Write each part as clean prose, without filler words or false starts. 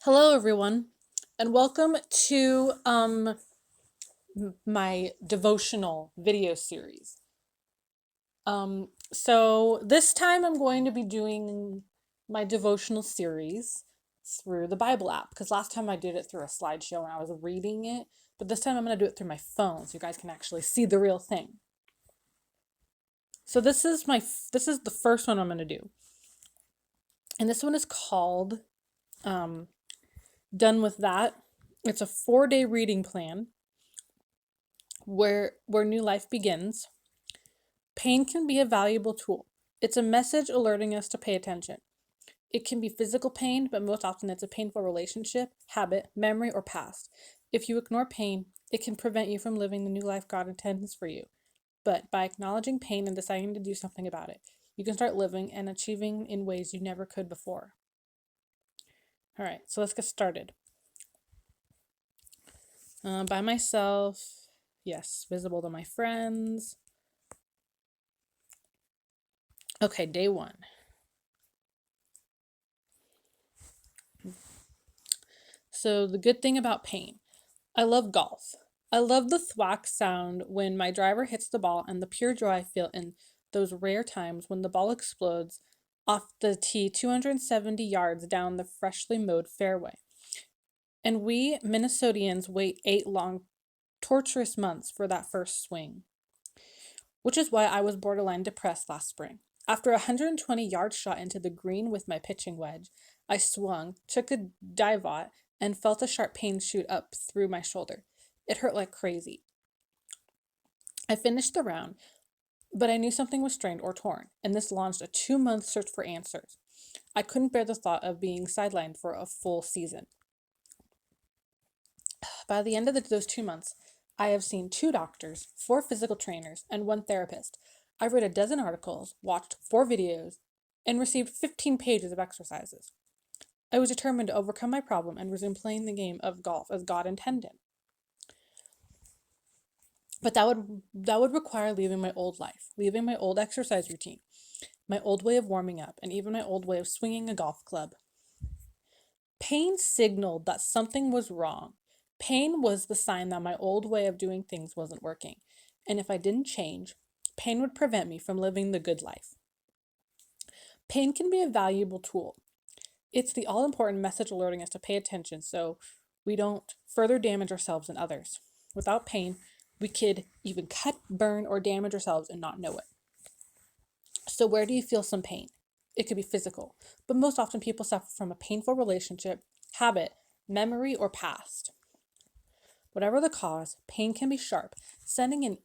Hello, everyone, and welcome to my devotional video series. So this time I'm going to be doing my devotional series through the Bible app because last time I did it through a slideshow and I was reading it, but this time I'm going to do it through my phone so you guys can actually see the real thing. So this is the first one I'm going to do, and this one is called Done with That. It's a 4-day reading plan where new life begins. Pain can be a valuable tool. It's a message alerting us to pay attention. It can be physical pain, but most often it's a painful relationship, habit, memory, or past. If you ignore pain, it can prevent you from living the new life God intends for you. But by acknowledging pain and deciding to do something about it, you can start living and achieving in ways you never could before. All right, so let's get started. By myself, yes, visible to my friends. Okay, day 1. So the good thing about pain. I love golf. I love the thwack sound when my driver hits the ball and the pure joy I feel in those rare times when the ball explodes off the tee 270 yards down the freshly mowed fairway. And we Minnesotians wait 8 long, torturous months for that first swing, which is why I was borderline depressed last spring. After a 120-yard shot into the green with my pitching wedge, I swung, took a divot, and felt a sharp pain shoot up through my shoulder. It hurt like crazy. I finished the round, but I knew something was strained or torn, and this launched a 2-month search for answers. I couldn't bear the thought of being sidelined for a full season. By the end of those 2 months, I have seen 2 doctors, 4 physical trainers, and 1 therapist. I've read a dozen articles, watched 4 videos, and received 15 pages of exercises. I was determined to overcome my problem and resume playing the game of golf as God intended. But that would require leaving my old life, leaving my old exercise routine, my old way of warming up, and even my old way of swinging a golf club. Pain signaled that something was wrong. Pain was the sign that my old way of doing things wasn't working. And if I didn't change, pain would prevent me from living the good life. Pain can be a valuable tool. It's the all-important message alerting us to pay attention so we don't further damage ourselves and others. Without pain, we could even cut, burn, or damage ourselves and not know it. So where do you feel some pain? It could be physical, but most often people suffer from a painful relationship, habit, memory, or past. Whatever the cause, pain can be sharp, sending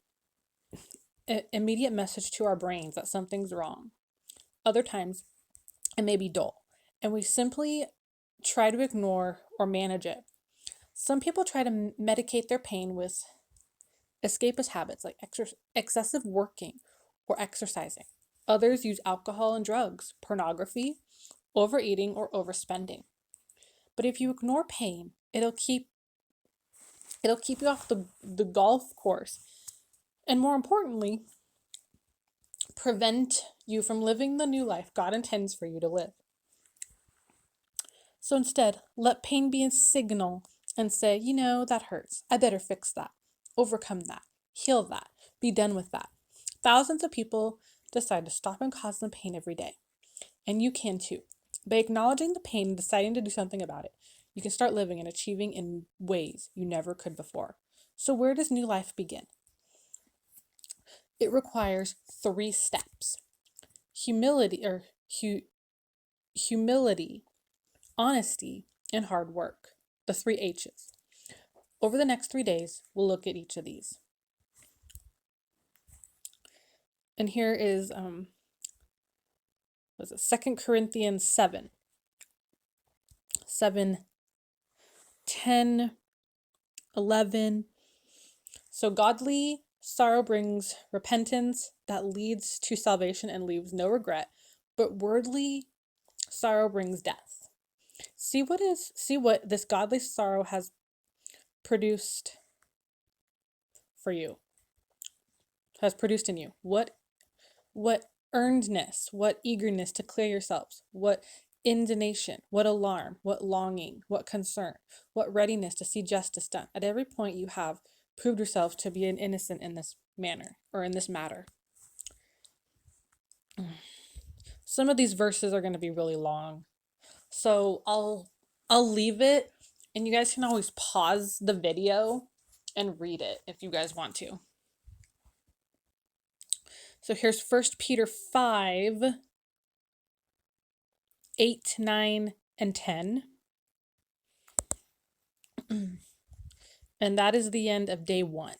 an immediate message to our brains that something's wrong. Other times, it may be dull, and we simply try to ignore or manage it. Some people try to medicate their pain with escapist habits like excessive working or exercising. Others use alcohol and drugs, pornography, overeating, or overspending. But if you ignore pain, it'll keep you off the golf course. And more importantly, prevent you from living the new life God intends for you to live. So instead, let pain be a signal and say, that hurts. I better fix that, overcome that, heal that, be done with that. Thousands of people decide to stop and cause them pain every day. And you can too. By acknowledging the pain and deciding to do something about it, you can start living and achieving in ways you never could before. So where does new life begin? It requires 3 steps. Humility, honesty, and hard work. The 3 H's. Over the next 3 days, we'll look at each of these. And here is 2 Corinthians 7, 10, 11. So godly sorrow brings repentance that leads to salvation and leaves no regret, but worldly sorrow brings death. See what this godly sorrow has produced for you, has produced in you. What earnedness, what eagerness to clear yourselves, what indignation, what alarm, what longing, what concern, what readiness to see justice done. At every point, you have proved yourself to be an innocent in this manner or in this matter. Some of these verses are going to be really long, so I'll leave it, and you guys can always pause the video and read it if you guys want to. So here's 1 Peter 5, 8, 9, and 10. And that is the end of day 1.